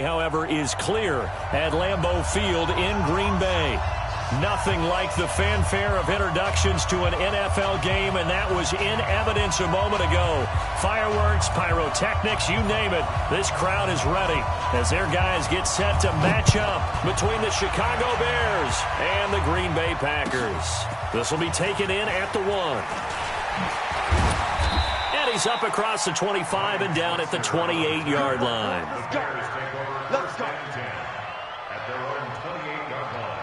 However, is clear at Lambeau Field in Green Bay. Nothing like the fanfare of introductions to an NFL game, and that was in evidence a moment ago. Fireworks, pyrotechnics, you name it. This crowd is ready as their guys get set to match up between the Chicago Bears and the Green Bay Packers. This will be taken in at the 1. And he's up across the 25 and down at the 28-yard line. Let's go. At their own 28-yard line.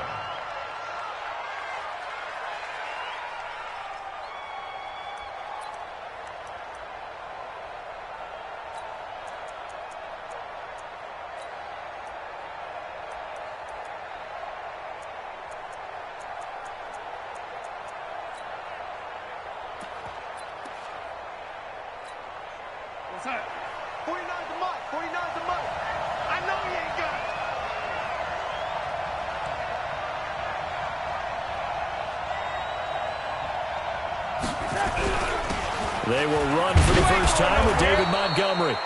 What's that? 49's a mutt. 49's a mutt. I know he ain't got it. They will run for the first time with David Montgomery.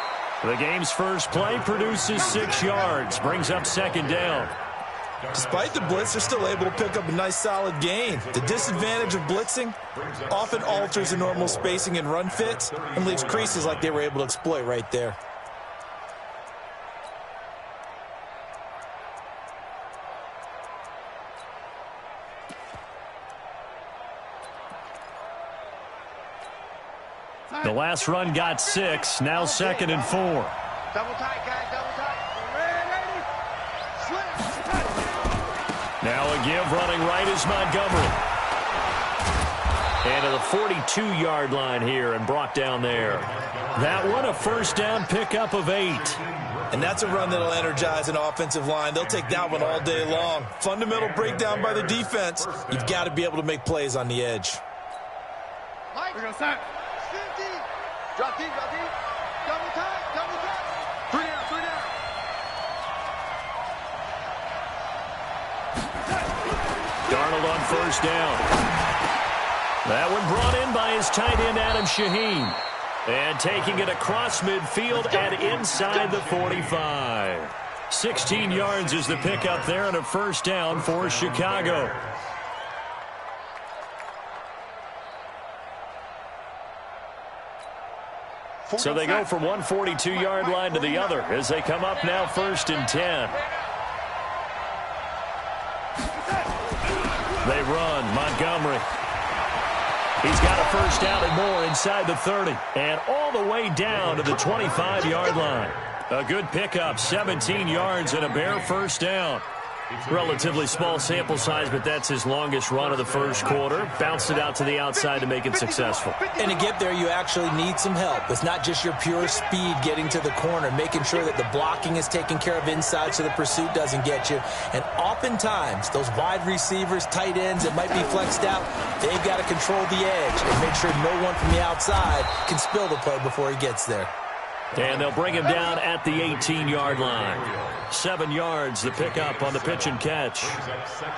The game's first play produces 6 yards, brings up second down. Despite the blitz, they're still able to pick up a nice solid gain. The disadvantage of blitzing often alters the normal spacing and run fits and leaves creases like they were able to exploit right there. The last run got 6, now 2nd and 4. Double tight, guys, double tight. Ready? Slip. Now a give running right is Montgomery. And to the 42-yard line here and brought down there. That one a first down pickup of 8. And that's a run that'll energize an offensive line. They'll take that one all day long. Fundamental breakdown by the defense. You've got to be able to make plays on the edge. Mike, we're going to start. 50. Drop deep, drop deep. Double tight, double tight. 3 down, 3 down. Darnold on first down. That one brought in by his tight end, Adam Shaheen. And taking it across midfield and inside the 45. 16 yards is the pickup there and a first down for Chicago. So they go from one 42-yard line to the other as they come up now 1st and 10. They run. Montgomery. He's got a first down and more inside the 30. And all the way down to the 25-yard line. A good pickup, 17 yards and a bare first down. Relatively small sample size, but that's his longest run of the first quarter. Bounced it out to the outside to make it successful. And to get there, you actually need some help. It's not just your pure speed getting to the corner, making sure that the blocking is taken care of inside so the pursuit doesn't get you. And oftentimes, those wide receivers, tight ends that might be flexed out, they've got to control the edge and make sure no one from the outside can spill the play before he gets there. And they'll bring him down at the 18-yard line. 7 yards, the pickup on the pitch and catch.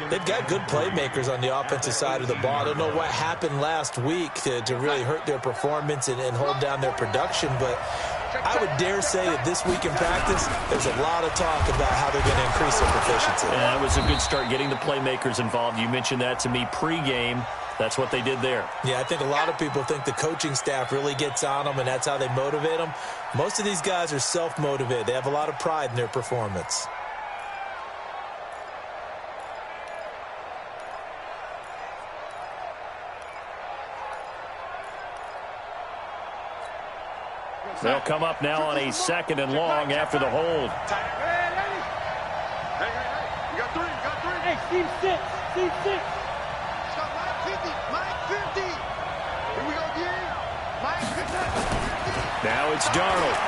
They've got good playmakers on the offensive side of the ball. I don't know what happened last week to really hurt their performance and hold down their production, but I would dare say that this week in practice, there's a lot of talk about how they're going to increase their proficiency. Yeah, that was a good start getting the playmakers involved. You mentioned that to me pregame. That's what they did there. Yeah, I think a lot of people think the coaching staff really gets on them, and that's how they motivate them. Most of these guys are self-motivated. They have a lot of pride in their performance. They'll come up now on a 2nd and long after the hold. Hey, you got 3, you got 3. Hey, Steve 6, Steve 6. Now it's Darnold.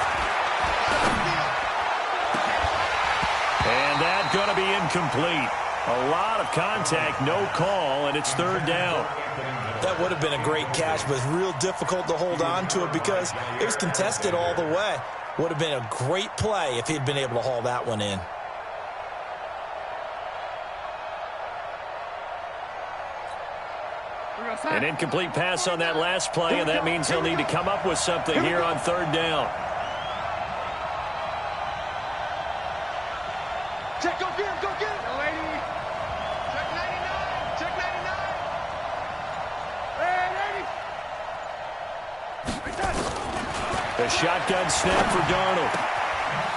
And that's going to be incomplete. A lot of contact, no call, and it's 3rd down. That would have been a great catch, but it's real difficult to hold on to it because it was contested all the way. Would have been a great play if he'd been able to haul that one in. An incomplete pass on that last play, and that means he'll need to come up with something here on 3rd down. Check, go get him, go get him. Yo, lady. Check 99, check 99. Hey, lady. The shotgun snap for Darnold.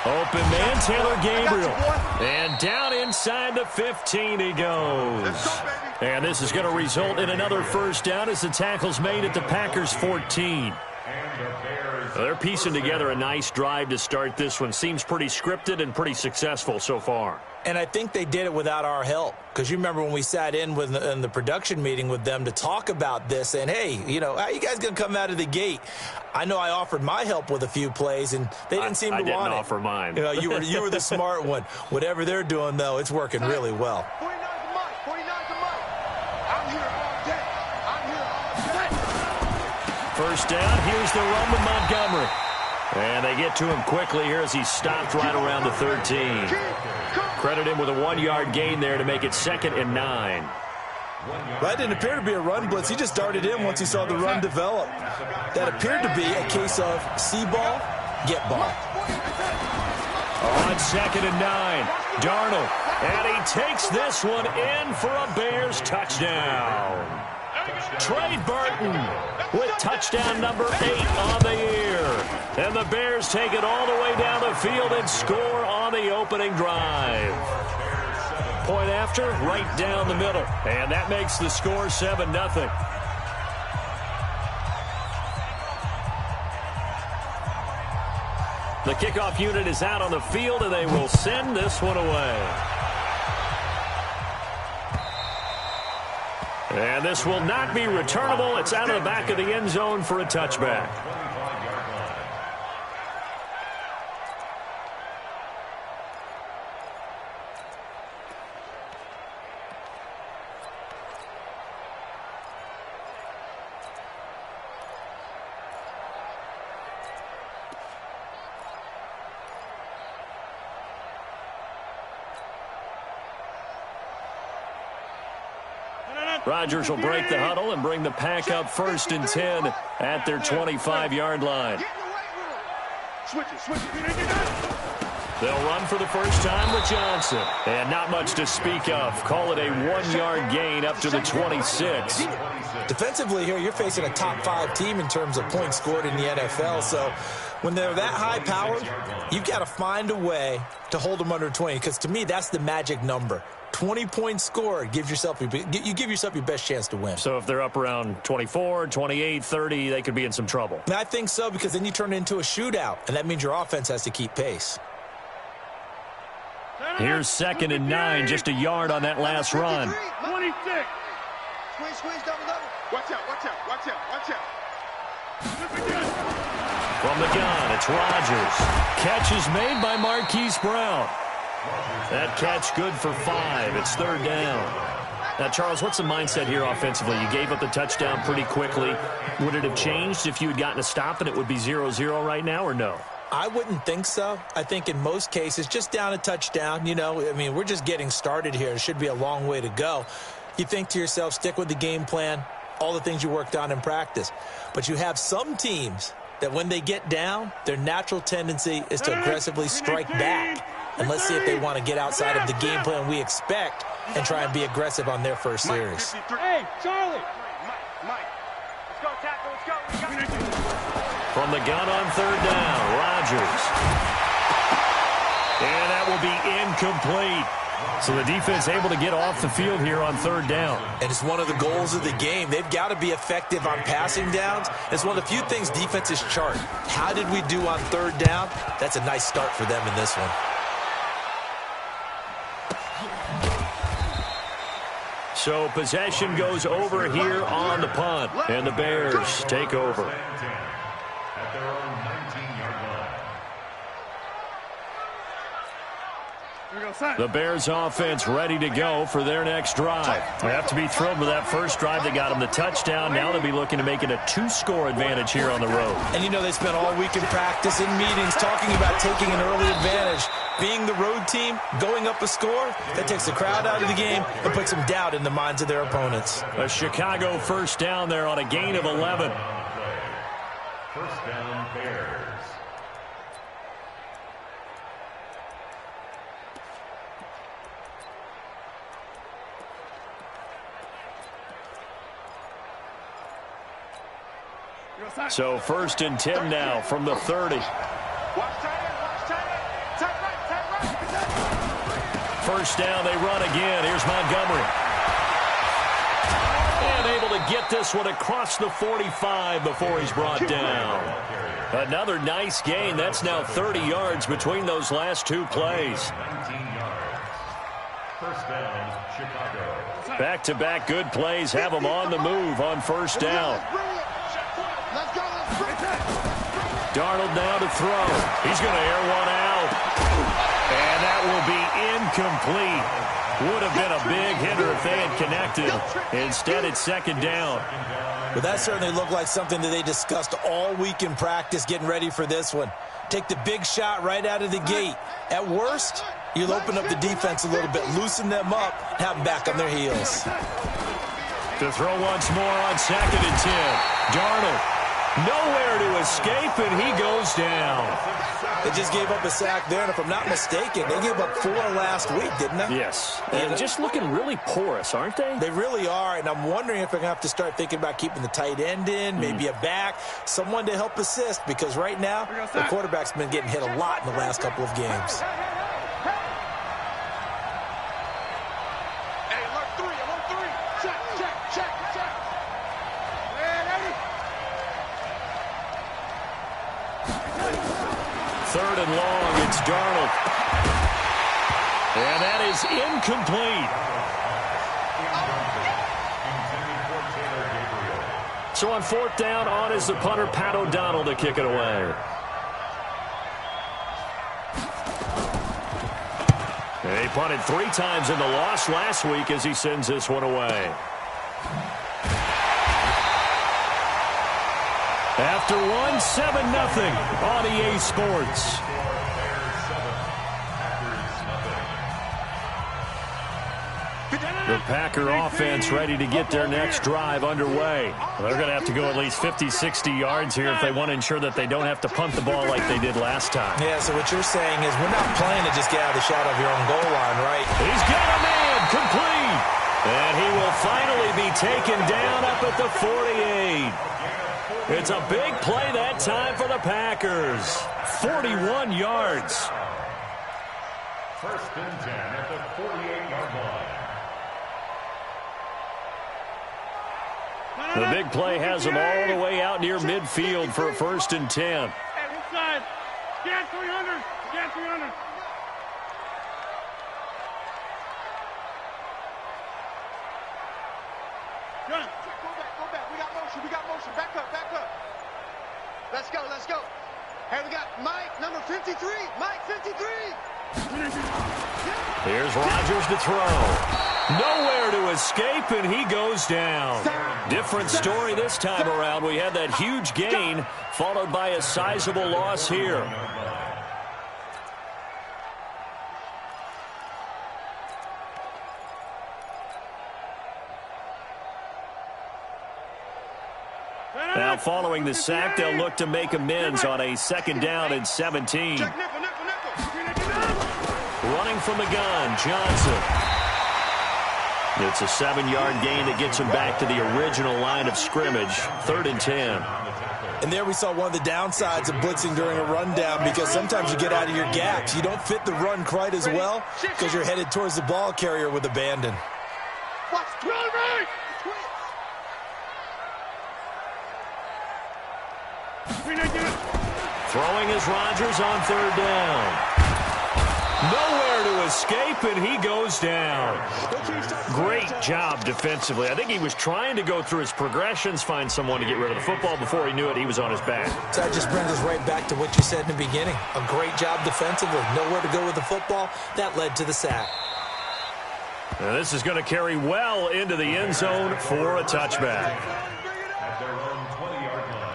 Open man, Taylor Gabriel. And down inside the 15 he goes. And this is going to result in another first down as the tackle's made at the Packers' 14. They're piecing together a nice drive to start this one. Seems pretty scripted and pretty successful so far. And I think they did it without our help. Because you remember when we sat in the production meeting with them to talk about this, and hey, you know, how are you guys going to come out of the gate? I know I offered my help with a few plays, and they didn't seem to want it. I didn't offer mine. You know, you were the smart one. Whatever they're doing, though, it's working really well. 49's a month. 49's a month. I'm here all day. I'm here all day. First down, here's the run to Montgomery. And they get to him quickly here as he's stopped right around the 13. Credit him with a 1-yard gain there to make it 2nd and 9. That didn't appear to be a run blitz. He just darted in once he saw the run develop. That appeared to be a case of see ball, get ball. On 2nd and 9, Darnold. And he takes this one in for a Bears touchdown. Trey Burton with touchdown number 8 on the year. And the Bears take it all the way down the field and score on the opening drive. Point after, right down the middle. And that makes the score 7-0. The kickoff unit is out on the field, and they will send this one away. And this will not be returnable. It's out of the back of the end zone for a touchback. Rodgers will break the huddle and bring the pack up 1st and 10 at their 25-yard line. They'll run for the first time with Johnson. And not much to speak of. Call it a 1-yard gain up to the 26. Defensively here, you're facing a top 5 team in terms of points scored in the NFL. So when they're that high powered, you've got to find a way to hold them under 20. Because to me, that's the magic number. 20 points scored, you give yourself your best chance to win. So if they're up around 24, 28, 30, they could be in some trouble. And I think so, because then you turn it into a shootout, and that means your offense has to keep pace. Here's 2nd and 9, just a yard on that last run. 26. Squeeze, double. Watch out. From the gun, it's Rodgers. Catch is made by Marquise Brown. That catch good for 5. It's 3rd down. Now, Charles, what's the mindset here offensively? You gave up the touchdown pretty quickly. Would it have changed if you had gotten a stop and it would be 0-0 right now, or no? I wouldn't think so. I think in most cases, just down a touchdown, you know, I mean, we're just getting started here. It should be a long way to go. You think to yourself, stick with the game plan, all the things you worked on in practice. But you have some teams that when they get down, their natural tendency is to aggressively strike back. And let's see if they want to get outside of the game plan we expect and try and be aggressive on their first series. Hey, Charlie. Mike. Let's go, tackle. Let's go. From the gun on 3rd down, Rodgers. And that will be incomplete. So the defense able to get off the field here on 3rd down. And it's one of the goals of the game. They've got to be effective on passing downs. It's one of the few things defenses chart. How did we do on 3rd down? That's a nice start for them in this one. So possession goes over here on the punt, and the Bears take over. At their own 19-yard line. The Bears offense ready to go for their next drive. They have to be thrilled with that first drive that got them the touchdown. Now they'll be looking to make it a 2-score advantage here on the road. And you know, they spent all week in practice, in meetings, talking about taking an early advantage. Being the road team, going up a score, that takes the crowd out of the game and puts some doubt in the minds of their opponents. A Chicago first down there on a gain of 11. First down, Bears. So 1st and 10 now from the 30. First down, they run again. Here's Montgomery. And able to get this one across the 45 before he's brought down. Another nice gain. That's now 30 yards between those last two plays. 19 yards. First down, Chicago. Back-to-back good plays have them on the move on first down. Darnold now to throw. He's going to air one out. And that will be incomplete. Would have been a big hitter if they had connected. Instead, it's 2nd down. But that certainly looked like something that they discussed all week in practice getting ready for this one. Take the big shot right out of the gate. At worst, you'll open up the defense a little bit, loosen them up, have them back on their heels. To throw once more on 2nd and 10. Darnold, nowhere to escape, and he goes down. They just gave up a sack there, and if I'm not mistaken, they gave up 4 last week, didn't they? Yes, and just looking really porous, aren't they? They really are, and I'm wondering if they're going to have to start thinking about keeping the tight end in, maybe a back, someone to help assist, because right now, the quarterback's been getting hit a lot in the last couple of games. Third and long, it's Darnold. And that is incomplete. So on 4th down, on is the punter, Pat O'Donnell, to kick it away. And he punted 3 times in the loss last week as he sends this one away. After 1, 7-0 on EA Sports. The Packer offense ready to get their next drive underway. They're going to have to go at least 50, 60 yards here if they want to ensure that they don't have to punt the ball like they did last time. Yeah, so what you're saying is we're not playing to just get out of the shadow of your own goal line, right? He's got a man complete. And he will finally be taken down up at the 48. It's a big play that time for the Packers. 41 yards. 1st and 10 at the 48-yard line. The big play has them all the way out near midfield for a 1st and 10. Hey, inside. Get 300. Get 300. Go back. We got motion. Back up. Let's go. Hey, we got Mike, number 53. Mike, 53. Here's Rodgers to throw. Nowhere to escape, and he goes down. Different story this time around. We had that huge gain, followed by a sizable loss here. Now, following the sack, they'll look to make amends on a 2nd down and 17. Running from the gun, Johnson. It's a 7-yard gain that gets him back to the original line of scrimmage, 3rd and 10. And there we saw one of the downsides of blitzing during a rundown, because sometimes you get out of your gaps. You don't fit the run quite as well because you're headed towards the ball carrier with abandon. Watch, Throwing is Rodgers on 3rd down. Nowhere to escape, and he goes down. Great job defensively. I think he was trying to go through his progressions, find someone to get rid of the football. Before he knew it, he was on his back. So that just brings us right back to what you said in the beginning. A great job defensively. Nowhere to go with the football. That led to the sack. Now this is going to carry well into the end zone for a touchback. At their own 20-yard line.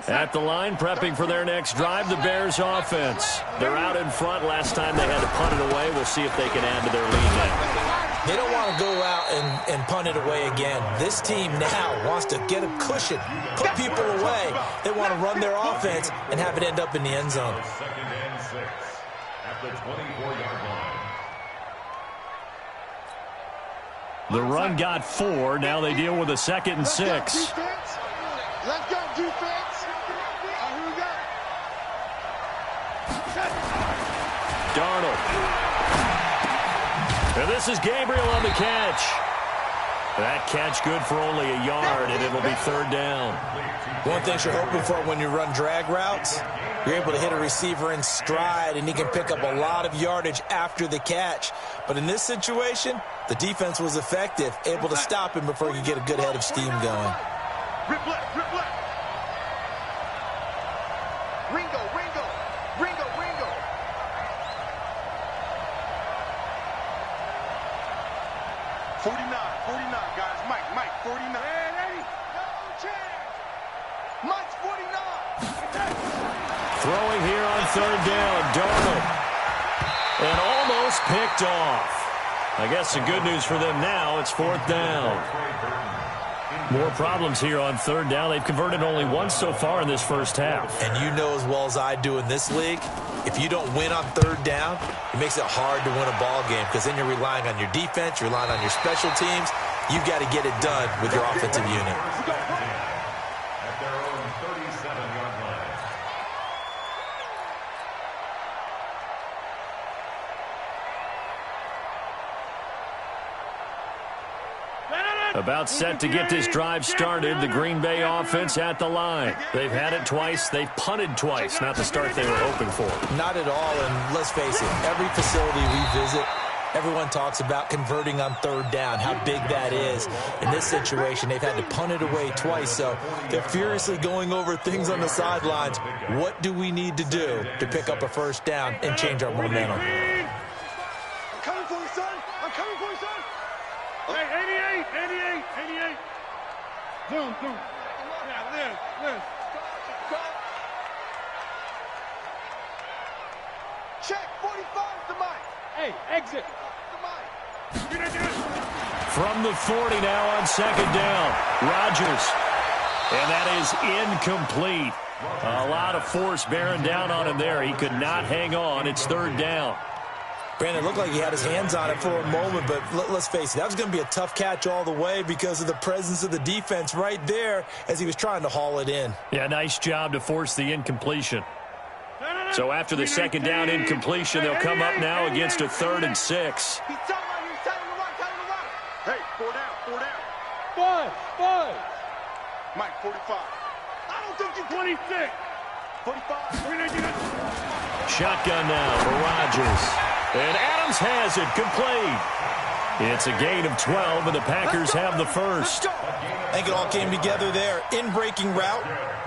At the line, prepping for their next drive, the Bears offense. They're out in front. Last time they had to punt it away. We'll see if they can add to their lead now. They don't want to go out and punt it away again. This team now wants to get a cushion, put people away. They want to run their offense and have it end up in the end zone. 2nd and 6 at the 24-yard line. The run got 4. Now they deal with a 2nd and 6. Let's go, defense. Here we go. Darnold. And this is Gabriel on the catch. That catch good for only a yard, and it'll be 3rd down. One thing you're hoping for when you run drag routes, you're able to hit a receiver in stride, and he can pick up a lot of yardage after the catch. But in this situation, the defense was effective, able to stop him before he could get a good head of steam going. Rip left, rip left. Ringo, Ringo, Ringo, Ringo. $49, guys. Mike, 49. Hey, lady. No chance. Mike's 49. Throwing here on 3rd down, Darnold. And almost picked off. I guess the good news for them now, it's 4th down. More problems here on 3rd down. They've converted only once so far in this first half. And you know as well as I do in this league, if you don't win on 3rd down, it makes it hard to win a ball game because then you're relying on your defense, you're relying on your special teams. You've got to get it done with your offensive unit. At their own 37-yard line. About set to get this drive started. The Green Bay offense at the line. They've had it twice. They've punted twice. Not the start they were hoping for. Not at all, and let's face it, every facility we visit, everyone talks about converting on 3rd down, how big that is. In this situation, they've had to punt it away twice, so they're furiously going over things on the sidelines. What do we need to do to pick up a 1st down and change our momentum? I'm coming for you, son. I'm coming for you, son. Hey, 88. Zoom. Yeah, Liz. Check, 45 to Mike. Hey, exit. To Mike. From the 40 now on 2nd down. Rodgers. And that is incomplete. A lot of force bearing down on him there. He could not hang on. It's 3rd down. Brandon, it looked like he had his hands on it for a moment, but let's face it, that was going to be a tough catch all the way because of the presence of the defense right there as he was trying to haul it in. Yeah, nice job to force the incompletion. So after the 2nd down incompletion, they'll come up now against a 3rd and 6. He's telling you, telling the right. Hey, 4 down. Five. Mike, 45. I don't think you 26. 45. Shotgun now for Rodgers. And Adams has it complete. It's a gain of 12, and the Packers have the first. I think it all came together there. In-breaking route,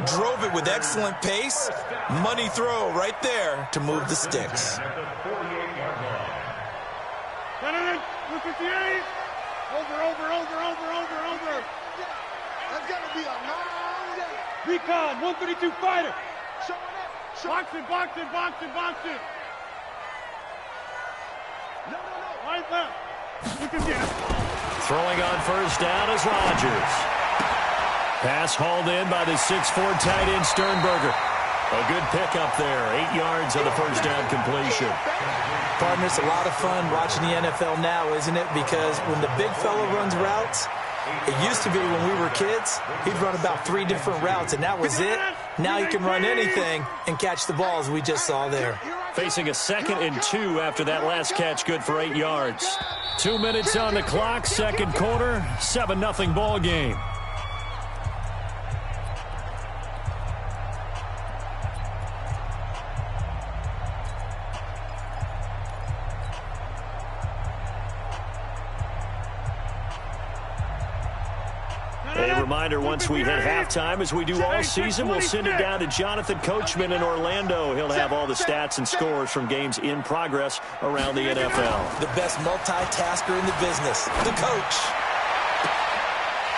drove it with excellent pace. Money throw right there to move the sticks. 158. Over. That's got to be a long day. Recon, 132 fighter. Showing up. Box it. No. Right left. You can get it. Throwing on 1st down is Rodgers. Pass hauled in by the 6'4" tight end Sternberger. A good pickup there. 8 yards on the 1st down completion. Partner, it's a lot of fun watching the NFL now, isn't it? Because when the big fella runs routes, it used to be when we were kids, he'd run about 3 different routes, and that was it. Now he can run anything and catch the balls we just saw there. Facing a 2nd and 2 after that last catch, good for 8 yards. 2 minutes on the clock, 2nd quarter, 7-0 ball game. A reminder, once we hit halftime, as we do all season, we'll send it down to Jonathan Coachman in Orlando. He'll have all the stats and scores from games in progress around the NFL. The best multitasker in the business, the coach.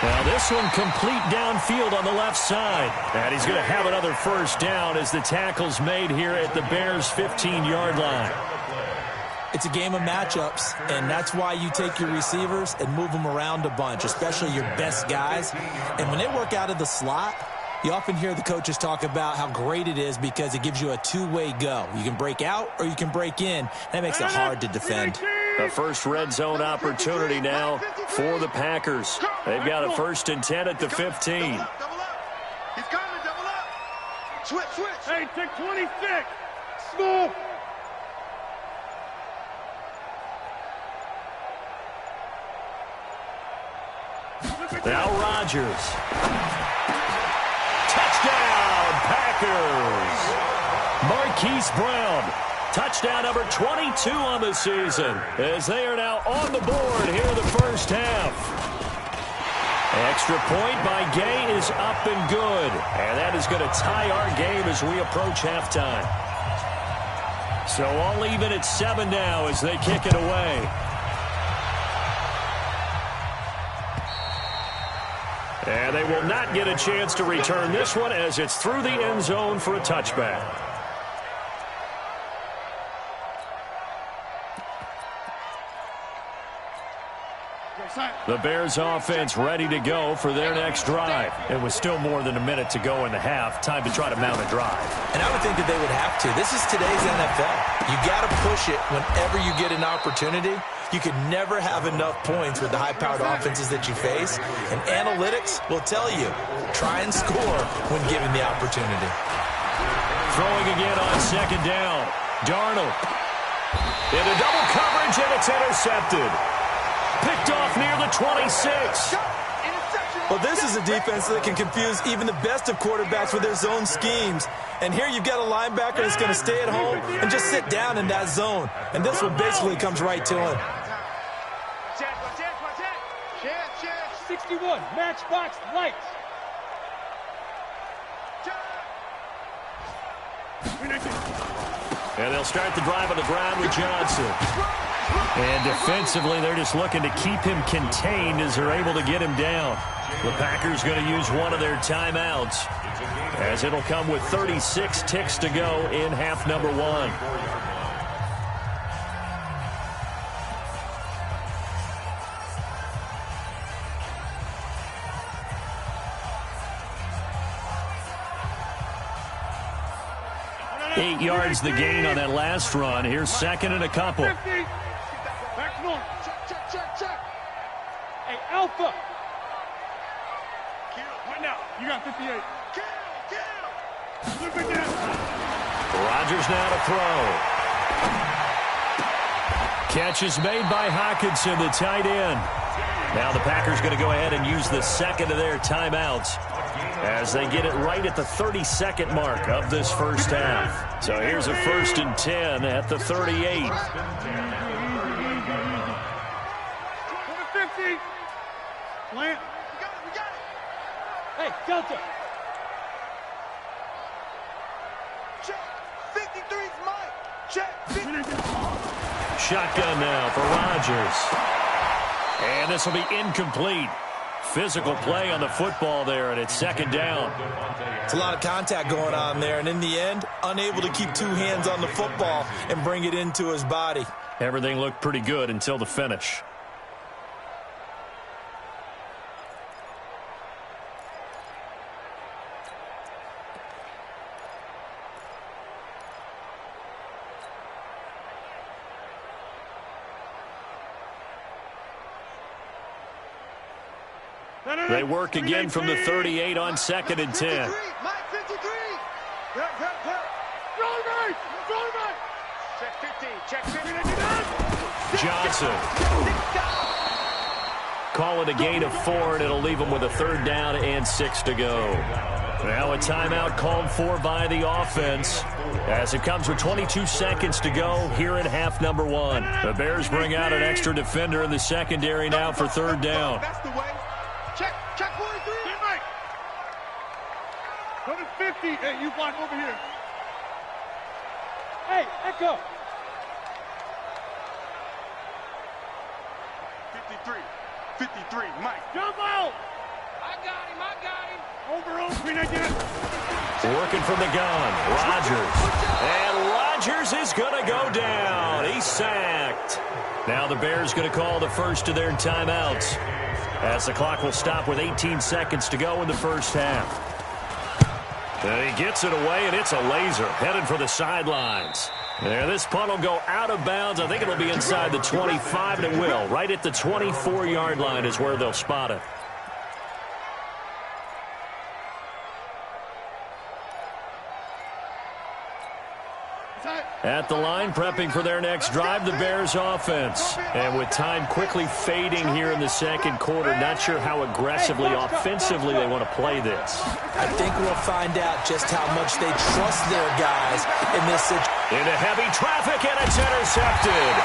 Now this one complete downfield on the left side. And he's going to have another 1st down as the tackle's made here at the Bears' 15-yard line. It's a game of matchups, and that's why you take your receivers and move them around a bunch, especially your best guys. And when they work out of the slot, You often hear the coaches talk about how great it is because it gives you a two-way go. You can break out or you can break in. That makes it hard to defend. The first red zone opportunity now for the Packers. They've got a 1st and 10 at the 15. Double up. He's coming, double up. Switch. Hey, take 26. Small. Now Rodgers. Touchdown, Packers. Marquise Brown. Touchdown number 22 on the season as they are now on the board here in the first half. Extra point by Gay is up and good. And that is going to tie our game as we approach halftime. So all even at 7 now as they kick it away. And they will not get a chance to return this one as it's through the end zone for a touchback. The Bears offense ready to go for their next drive. It was still more than a minute to go in the half. Time to try to mount a drive. And I would think that they would have to. This is today's NFL. You got to push it whenever you get an opportunity. You can never have enough points with the high-powered offenses that you face. And analytics will tell you, try and score when given the opportunity. Throwing again on 2nd down. Darnold. Into double coverage, and it's intercepted. Picked off near the 26. Well, this is a defense that can confuse even the best of quarterbacks with their zone schemes. And here you've got a linebacker that's going to stay at home and just sit down in that zone. And this one basically comes right to him. 61, matchbox lights. And they'll start the drive on the ground with Johnson. And defensively, they're just looking to keep him contained as they're able to get him down. The Packers going to use one of their timeouts as it'll come with 36 ticks to go in half number 1. Eight yards the gain on that last run. Here's 2nd and a couple. 50. Back north. Check. Hey, Alpha. Right now, you got 58. Look at that. Rodgers now to throw. Catch is made by Hockenson, the tight end. Now the Packers going to go ahead and use the 2nd of their timeouts as they get it right at the 32nd mark of this first half. So here's a 1st and 10 at the 38. 50. Plant. We got it. Hey, Delta. Check. 53's Mike. Check. 50. Shotgun now for Rodgers. And this will be incomplete. Physical play on the football there, and it's 2nd down. It's a lot of contact going on there, and in the end, unable to keep 2 hands on the football and bring it into his body. Everything looked pretty good until the finish. They work again from the 38 on 2nd and 10. Mike, 53. Check 50. Johnson. Call it a gain of 4, and it'll leave them with a 3rd down and 6 to go. Now a timeout called for by the offense as it comes with 22 seconds to go here in half number 1. The Bears bring out an extra defender in the secondary now for 3rd down. That's the way. Check 43. Hey, Mike. Put it 50. Hey, you block over here. Hey, Echo. 53, Mike. Jump out. I got him. Over, 319. Working from the gun, Rodgers. And Rodgers is going to go down. He's sacked. Now the Bears going to call the first of their timeouts as the clock will stop with 18 seconds to go in the first half. And he gets it away, and it's a laser headed for the sidelines. And this punt will go out of bounds. I think it'll be inside the 25, and it will. Right at the 24-yard line is where they'll spot it. At the line, prepping for their next drive, the Bears offense. And with time quickly fading here in the second quarter, not sure how aggressively, offensively they want to play this. I think we'll find out just how much they trust their guys in this situation. Into heavy traffic, and it's intercepted.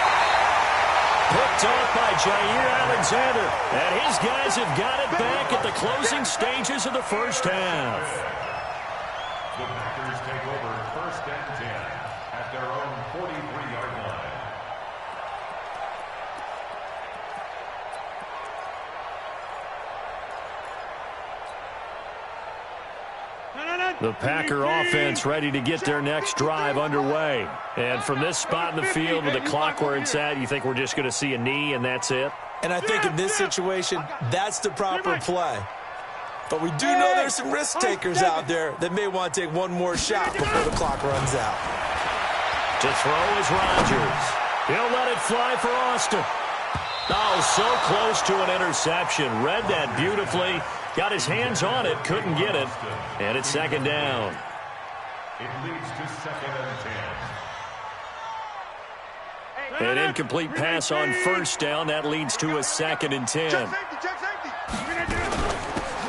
Picked off by Jair Alexander. And his guys have got it back at the closing stages of the first half. The Packers take over first and 10 at their own 43-yard line. The Packer offense ready to get their next drive underway. And from this spot in the field with the clock where it's at, you think we're just going to see a knee and that's it? And I think in this situation, that's the proper play. But we do know there's some risk takers out there that may want to take one more shot before the clock runs out. To throw is Rodgers. He'll let it fly for Austin. Oh, so close to an interception. Read that beautifully. Got his hands on it, couldn't get it. And it's second down. It leads to second and 10. An incomplete pass on first down. That leads to a second and 10. Check safety.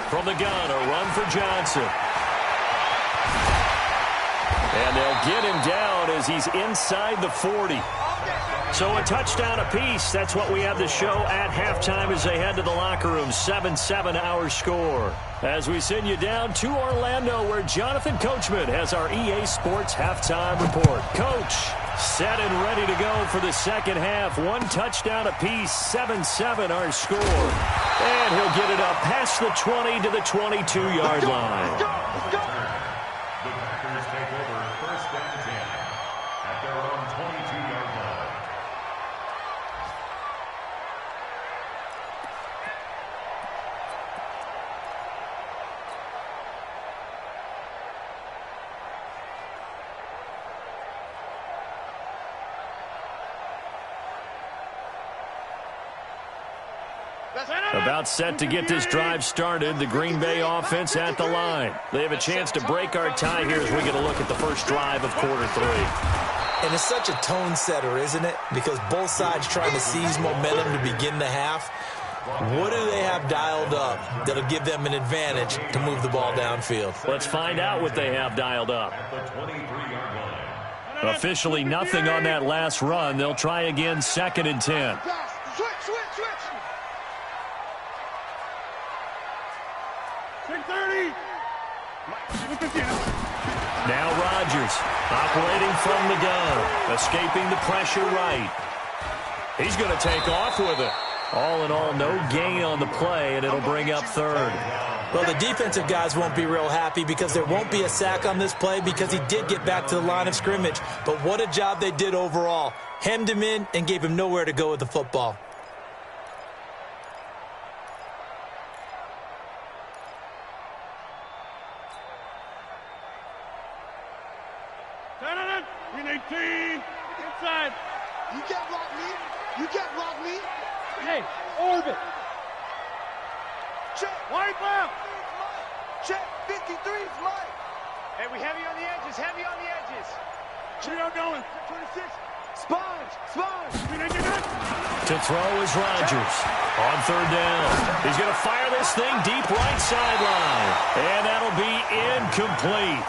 From the gun, a run for Johnson. And they'll get him down as he's inside the 40. So a touchdown apiece. That's what we have to show at halftime as they head to the locker room. 7-7 our score. As we send you down to Orlando, where Jonathan Coachman has our EA Sports halftime report. Coach, set and ready to go for the second half. One touchdown apiece. 7-7 our score. And he'll get it up past the 20 to the 22-yard line. The Packers take over first and 10 at their own 22-yard line. About set to get this drive started, the Green Bay offense at the line. They have a chance to break our tie here as we get a look at the first drive of quarter three. And it's such a tone setter, isn't it? Because both sides trying to seize momentum to begin the half. What do they have dialed up that'll give them an advantage to move the ball downfield? Let's find out what they have dialed up. At the 23-yard line. Officially nothing on that last run. They'll try again, second and 10. Switch. 630. Now Rodgers operating from the gun, escaping the pressure right. He's going to take off with it. All in all, no gain on the play, and it'll bring up third. Well, the defensive guys won't be real happy because there won't be a sack on this play because he did get back to the line of scrimmage. But what a job they did overall. Hemmed him in and gave him nowhere to go with the football. Green 18. Inside. You can't block me. Hey, orbit. Check. Wide left. Check. 53 is mine. Hey, we heavy on the edges. Trio going. 26. Sponge. Green 18. To throw is Rodgers. On third down. He's going to fire this thing deep right sideline. And that'll be incomplete.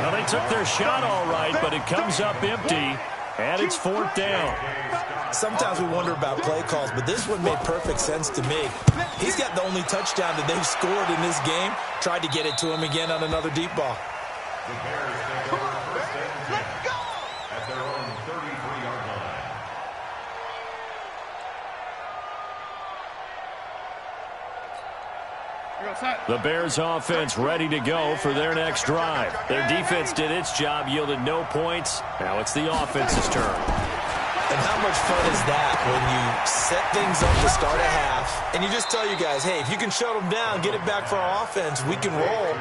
Well, they took their shot all right, but it comes up empty. And it's fourth down. Sometimes we wonder about play calls, but this one made perfect sense to me. He's got the only touchdown that they've scored in this game. Tried to get it to him again on another deep ball. The Bears take over first and 10 at their own 33-yard line. The Bears offense ready to go for their next drive. Their defense did its job, yielded no points. Now it's the offense's turn. And how much fun is that when you set things up to start a half and you just tell you guys, hey, if you can shut them down, get it back for our offense, we can roll.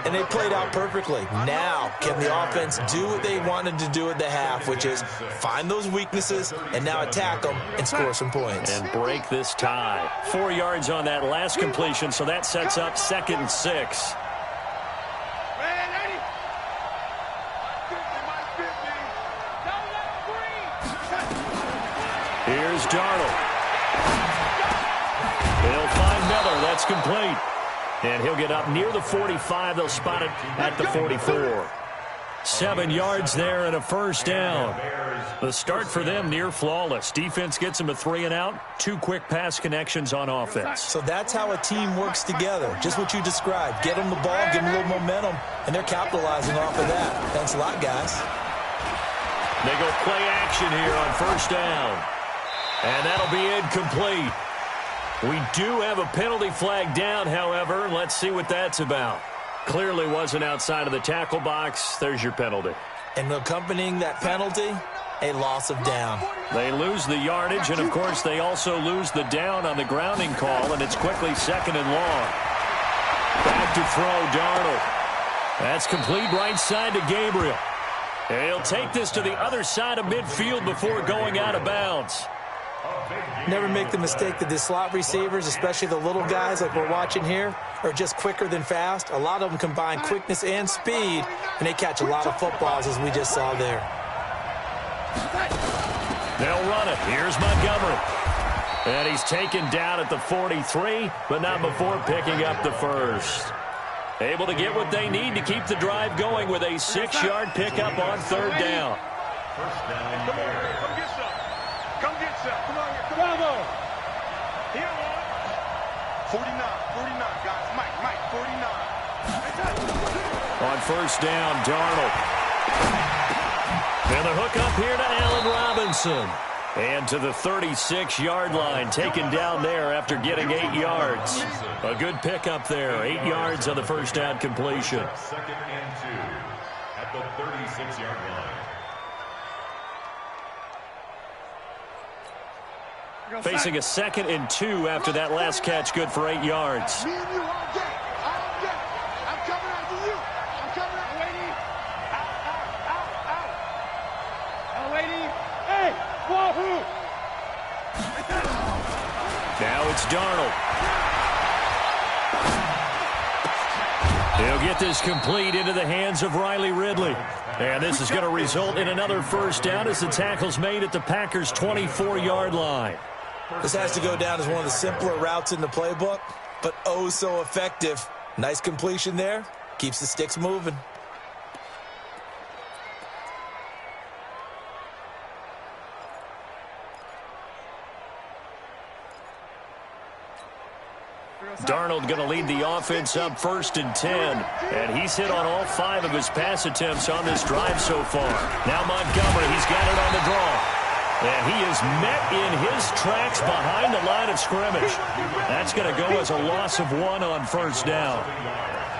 And they played out perfectly. Now, can the offense do what they wanted to do at the half, which is find those weaknesses and now attack them and score some points. And break this tie. 4 yards on that last completion, so that sets up 2nd and 6. Here's Darnold. He'll find Miller. That's complete. And he'll get up near the 45. They'll spot it at the 44. 7 yards there and a first down. The start for them near flawless. Defense gets them a 3 and out. 2 quick pass connections on offense. So that's how a team works together. Just what you described. Get them the ball, give them a little momentum, and they're capitalizing off of that. Thanks a lot, guys. They go play action here on first down. And that'll be incomplete. We do have a penalty flag down, however. Let's see what that's about. Clearly wasn't outside of the tackle box. There's your penalty. And accompanying that penalty, a loss of down. They lose the yardage, and, of course, they also lose the down on the grounding call, and it's quickly 2nd and long. Back to throw, Darnold. That's complete right side to Gabriel. And he'll take this to the other side of midfield before going out of bounds. Never make the mistake that the slot receivers, especially the little guys like we're watching here, are just quicker than fast. A lot of them combine quickness and speed, and they catch a lot of footballs, as we just saw there. They'll run it. Here's Montgomery. And he's taken down at the 43, but not before picking up the first. Able to get what they need to keep the drive going with a 6-yard pickup on 3rd down. First down. Come on, come get some. Come get some. Come on, come on. Here, 49, guys. Mike, 49. On first down, Darnold. And the hook up here to Allen Robinson. And to the 36-yard line, taken down there after getting 8 yards. A good pickup there, 8 yards on the first down completion. 2nd and 2 at the 36-yard line. Facing a 2nd and 2 after that last catch, good for 8 yards. Me and you all day. All day. I'm coming after you. I'm coming after you. out. Lady. Hey, wahoo. Now it's Darnold. He'll get this complete into the hands of Riley Ridley. And this is going to result in another first down as the tackle's made at the Packers' 24-yard line. This has to go down as one of the simpler routes in the playbook, but oh so effective. Nice completion there. Keeps the sticks moving. Darnold going to lead the offense up 1st and 10. And he's hit on all 5 of his pass attempts on this drive so far. Now Montgomery, he's got it on the draw. And he is met in his tracks behind the line of scrimmage. That's going to go as a loss of 1 on first down.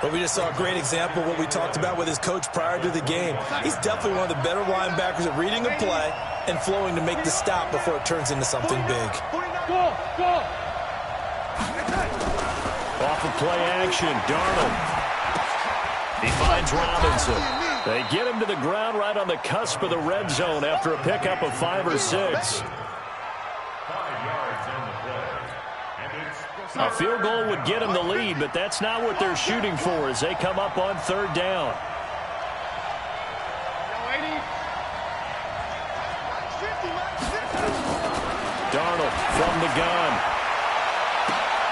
But we just saw a great example of what we talked about with his coach prior to the game. He's definitely one of the better linebackers at reading a play and flowing to make the stop before it turns into something big. Go. Off of play action, Darnold. He finds Robinson. They get him to the ground right on the cusp of the red zone after a pickup of 5 or 6. 5 yards on the play. And it's A field goal would get him the lead, but that's not what they're shooting for as they come up on 3rd down. Darnold from the gun.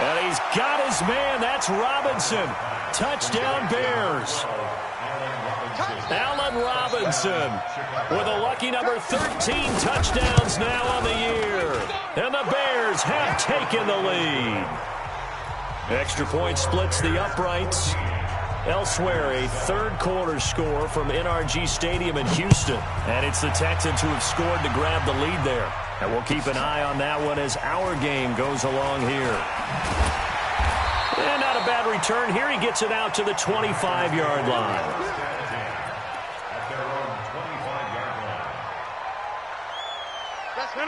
And he's got his man. That's Robinson. Touchdown, Bears. Allen Robinson with a lucky number 13 touchdowns now on the year. And the Bears have taken the lead. Extra point splits the uprights. Elsewhere, a 3rd quarter score from NRG Stadium in Houston. And it's the Texans who have scored to grab the lead there. And we'll keep an eye on that one as our game goes along here. And not a bad return here. He gets it out to the 25-yard line. at their own 25-yard line.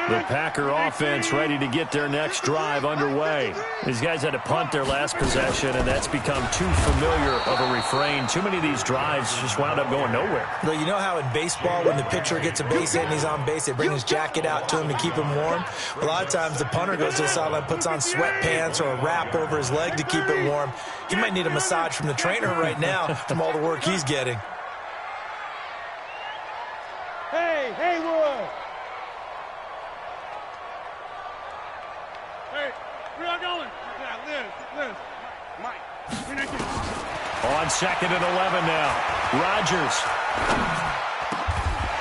The Packer offense ready to get their next drive underway. These guys had to punt their last possession, and that's become too familiar of a refrain. Too many of these drives just wound up going nowhere. Well, you know how in baseball, when the pitcher gets a base hit and he's on base, they bring his jacket out to him to keep him warm? A lot of times the punter goes to the sideline, puts on sweatpants or a wrap over his leg to keep it warm. He might need a massage from the trainer right now from all the work he's getting. Hey, Haywood! Hey, where y'all going? Yeah, Liz. Mike, we're not getting... On 2nd and 11 now. Rodgers.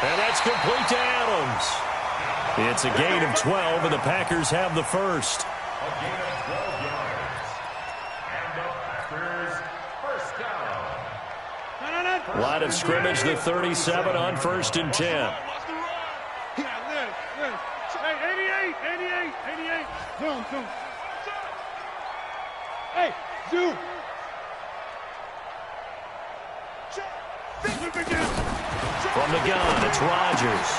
And that's complete to Adams. It's a gain of 12, and the Packers have the first. A gain of 12 yards. And the Packers first down. Line of scrimmage, the 37 on 1st and 10. Yeah, Liz. Hey, 88. Zoom. Hey, zoom. From the gun, it's Rodgers.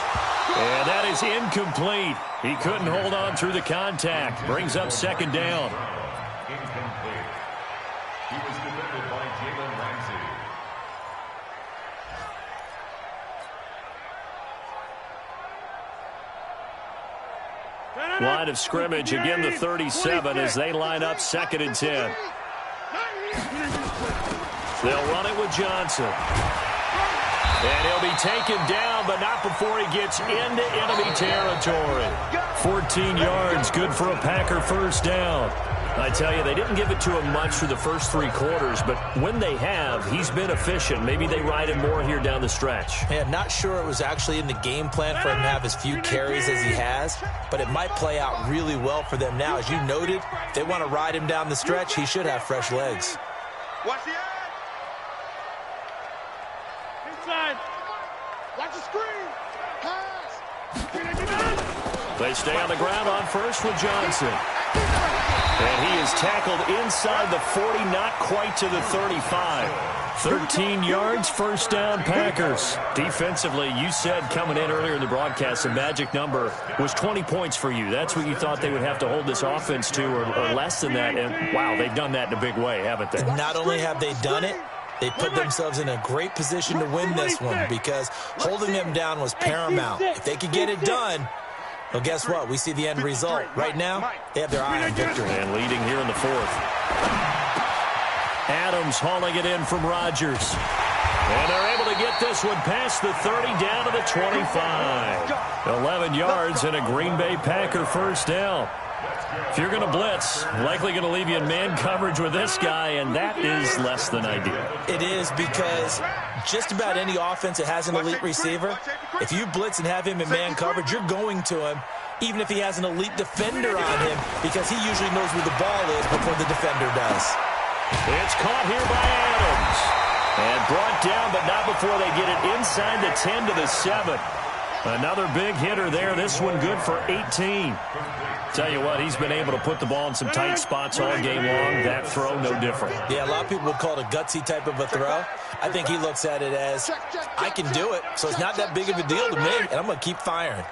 And that is incomplete. He couldn't hold on through the contact. Brings up 2nd down. Incomplete. He was defended by Jalen Ramsey. Line of scrimmage, again the 37 as they line up 2nd and 10. They'll run it with Johnson. And he'll be taken down, but not before he gets into enemy territory. 14 yards, good for a Packer first down. I tell you, they didn't give it to him much for the first 3 quarters, but when they have, he's been efficient. Maybe they ride him more here down the stretch. Yeah, not sure it was actually in the game plan for him to have as few carries as he has, but it might play out really well for them now. As you noted, if they want to ride him down the stretch, he should have fresh legs. Watch the eye. Inside. Watch the screen. Pass. They stay on the ground on first with Johnson. And he is tackled inside the 40, not quite to the 35. 13 yards, first down, Packers. Defensively, you said coming in earlier in the broadcast, the magic number was 20 points for you. That's what you thought they would have to hold this offense to, or less than that. And, wow, they've done that in a big way, haven't they? Not only have they done it, they put themselves in a great position to win this one because holding them down was paramount. If they could get it done, well, guess what? We see the end result. Right now, they have their eye on victory. And leading here in the 4th. Adams hauling it in from Rodgers. And they're able to get this one past the 30 down to the 25. 11 yards and a Green Bay Packer first down. If you're going to blitz, likely going to leave you in man coverage with this guy, and that is less than ideal. It is because just about any offense that has an elite receiver, if you blitz and have him in man coverage, you're going to him, even if he has an elite defender on him, because he usually knows where the ball is before the defender does. It's caught here by Adams. And brought down, but not before they get it inside the 10 to the 7. Another big hitter there. This one good for 18. Tell you what, he's been able to put the ball in some tight spots all game long. That throw, no different. Yeah, a lot of people would call it a gutsy type of a throw. I think he looks at it as, I can do it, so it's not that big of a deal to me, and I'm going to keep firing.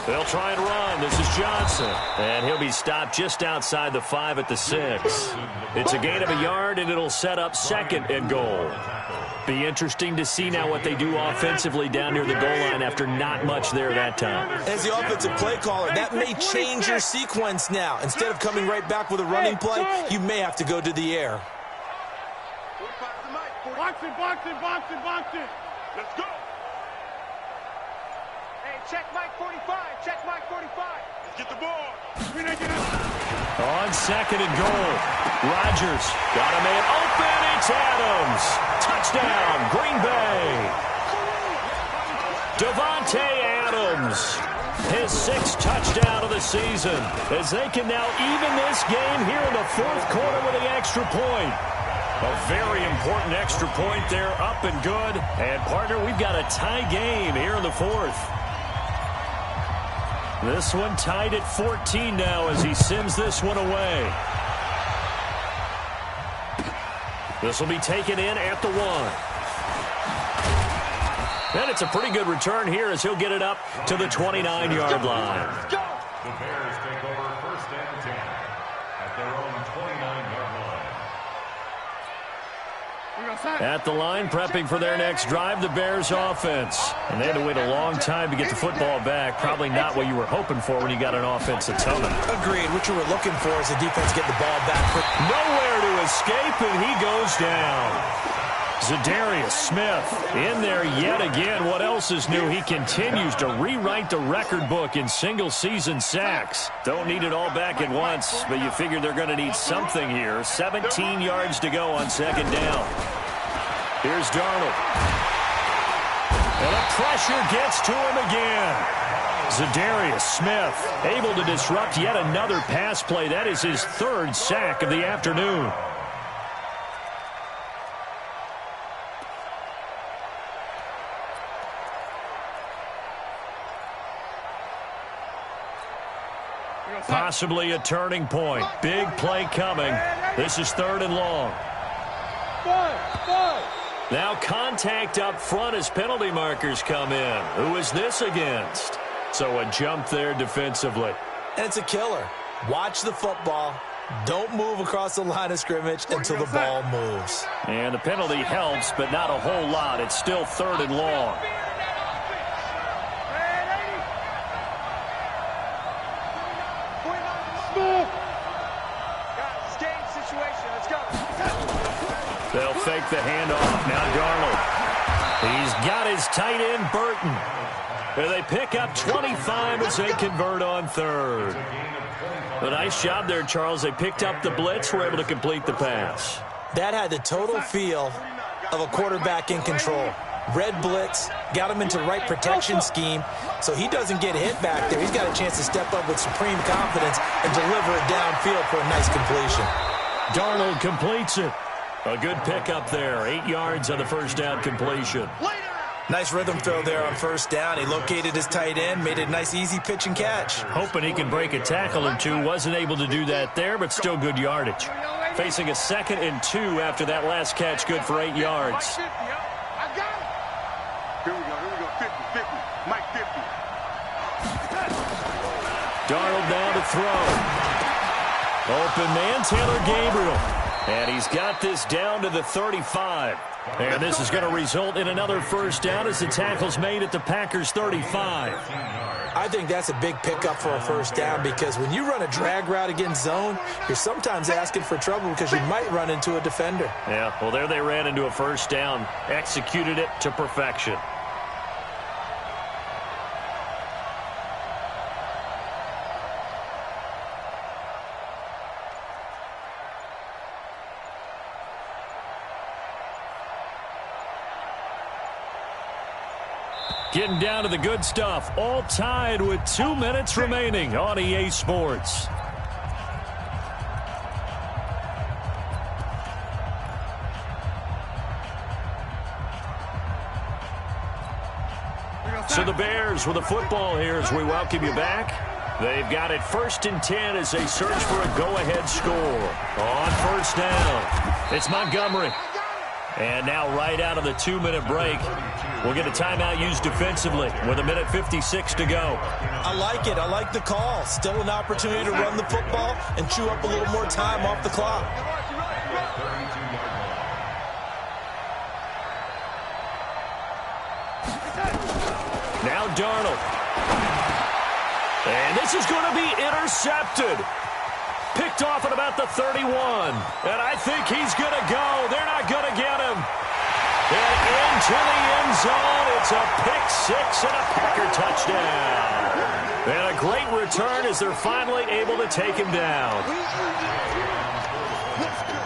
They'll try and run. This is Johnson. And he'll be stopped just outside the 5 at the 6. It's a gain of a yard, and it'll set up 2nd and goal. Be interesting to see now what they do offensively down near the goal line after not much there that time. As the offensive play caller, that may change your sequence now. Instead of coming right back with a running play, you may have to go to the air. Box it. Let's go. Check Mike 45. Check Mike 45. Let's get the ball. On 2nd and goal. Rodgers got a man open. It's Adams. Touchdown, Green Bay. Davante Adams. His 6th touchdown of the season. As they can now even this game here in the 4th quarter with the extra point. A very important extra point there, up and good. And, partner, we've got a tie game here in the 4th. This one tied at 14 now as he sends this one away. This will be taken in at the 1. And it's a pretty good return here as he'll get it up to the 29-yard line. The Bears take over first and 10 at their own 29-yard line. At the line, prepping for their next drive, the Bears offense. And they had to wait a long time to get the football back. Probably not what you were hoping for when you got an offense that's humming. Agreed. What you were looking for is the defense get the ball back. Nowhere to escape, and he goes down. Zadarius Smith in there yet again. What else is new? He continues to rewrite the record book in single-season sacks. Don't need it all back at once, but you figure they're going to need something here. 17 yards to go on second down. Here's Darnold. And the pressure gets to him again. Zadarius Smith able to disrupt yet another pass play. That is his third sack of the afternoon. Possibly a turning point. Big play coming. This is 3rd and long. Now contact up front as penalty markers come in. Who is this against? So a jump there defensively. And it's a killer. Watch the football. Don't move across the line of scrimmage until the ball moves. And the penalty helps, but not a whole lot. It's still 3rd and long. They'll fake the handoff. Now Darnold. He's got his tight end, Burton. And they pick up 25 as they convert on 3rd. A nice job there, Charles. They picked up the blitz, were able to complete the pass. That had the total feel of a quarterback in control. Red blitz, got him into the right protection scheme, so he doesn't get hit back there. He's got a chance to step up with supreme confidence and deliver it downfield for a nice completion. Darnold completes it. A good pickup there. 8 yards on the first down completion. Nice rhythm throw there on first down. He located his tight end, made it a nice easy pitch and catch. Hoping he can break a tackle or two. Wasn't able to do that there, but still good yardage. Facing a 2nd and 2 after that last catch. Good for 8 yards. Here we go, 50, 50, Mike 50. Darnold now to throw. Open man, Taylor Gabriel. And he's got this down to the 35. And this is going to result in another first down as the tackle's made at the Packers' 35. I think that's a big pickup for a first down because when you run a drag route against zone, you're sometimes asking for trouble because you might run into a defender. Yeah, well, there they ran into a first down. Executed it to perfection. Getting down to the good stuff. All tied with 2 minutes remaining on EA Sports. So the Bears with the football here as we welcome you back. They've got it 1st and 10 as they search for a go-ahead score. On first down, it's Montgomery. And now right out of the 2-minute break, we'll get a timeout used defensively with 1:56 to go. I like it. I like the call. Still an opportunity to run the football and chew up a little more time off the clock. Now Darnold. And this is going to be intercepted. Picked off at about the 31. And I think he's going to go. They're not going to get him. And into the end zone. It's a pick-6 and a Packer touchdown. And a great return as they're finally able to take him down.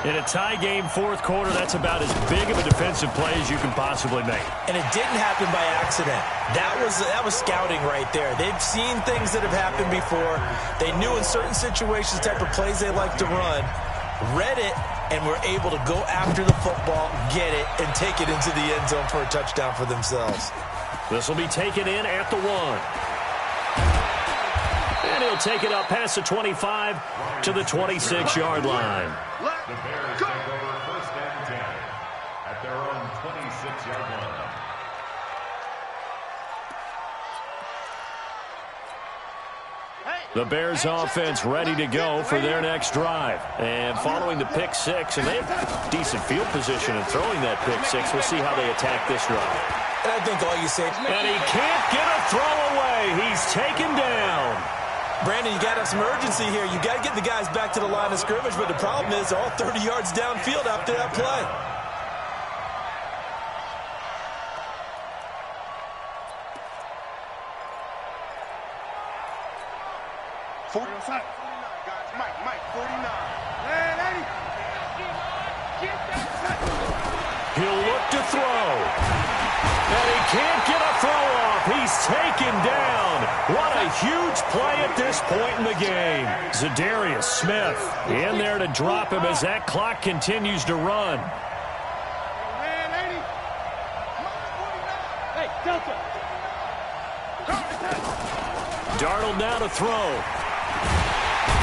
In a tie game, 4th quarter, that's about as big of a defensive play as you can possibly make. And it didn't happen by accident. That was scouting right there. They've seen things that have happened before. They knew in certain situations the type of plays they like to run, read it, and were able to go after the football, get it, and take it into the end zone for a touchdown for themselves. This will be taken in at the 1. And he'll take it up past the 25 to the 26-yard line. The Bears take over 1st and 10 at their own 26-yard line. The Bears offense ready to go for their next drive. And following the pick six, and they have decent field position in throwing that pick six. We'll see how they attack this drive. And I think all you say... And he can't get a throw away. He's taken down. Brandon, you got to have some urgency here. You got to get the guys back to the line of scrimmage, but the problem is all 30 yards downfield after that play. He'll look to throw. And he can't get a throw off. He's taken down. What a huge play at this point in the game. Zadarius Smith in there to drop him as that clock continues to run. Darnold now to throw.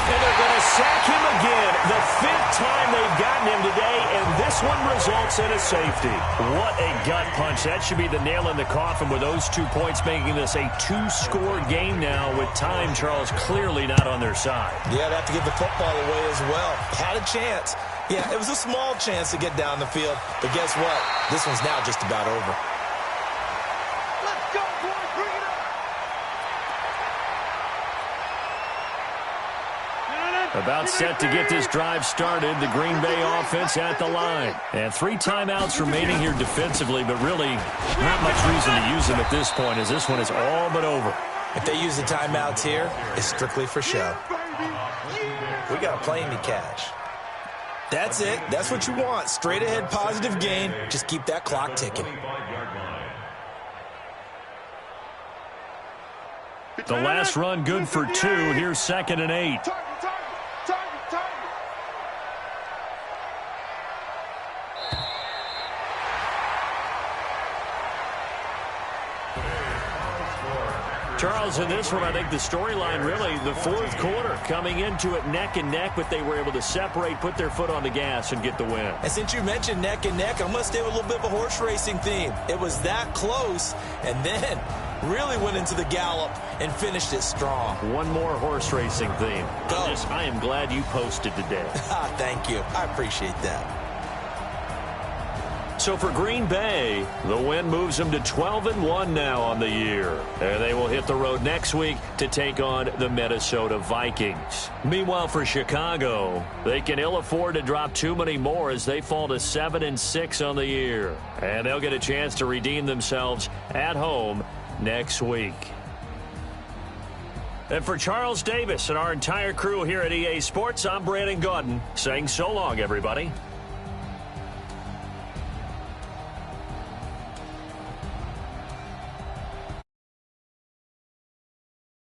And they're going to sack him again. The 5th time they've gotten him today, and this one results in a safety. What a gut punch. That should be the nail in the coffin with those 2 points, making this a 2-score game now with time, Charles, clearly not on their side. Yeah, they have to give the football away as well. Had a chance. Yeah, it was a small chance to get down the field, but guess what? This one's now just about over. About set to get this drive started, the Green Bay offense at the line. And 3 timeouts remaining here defensively, but really not much reason to use them at this point as this one is all but over. If they use the timeouts here, it's strictly for show. We got a plane to catch. That's it. That's what you want. Straight ahead positive gain. Just keep that clock ticking. The last run good for 2. Here's 2nd and 8. Charles, in this one, I think the storyline really, the 4th quarter, coming into it neck and neck, but they were able to separate, put their foot on the gas, and get the win. And since you mentioned neck and neck, I'm going to stay with a little bit of a horse racing theme. It was that close, and then really went into the gallop and finished it strong. One more horse racing theme. Go. I am glad you posted today. Thank you. I appreciate that. So for Green Bay, the win moves them to 12-1 now on the year. And they will hit the road next week to take on the Minnesota Vikings. Meanwhile, for Chicago, they can ill afford to drop too many more as they fall to 7-6 on the year. And they'll get a chance to redeem themselves at home next week. And for Charles Davis and our entire crew here at EA Sports, I'm Brandon Gaudin saying so long, everybody.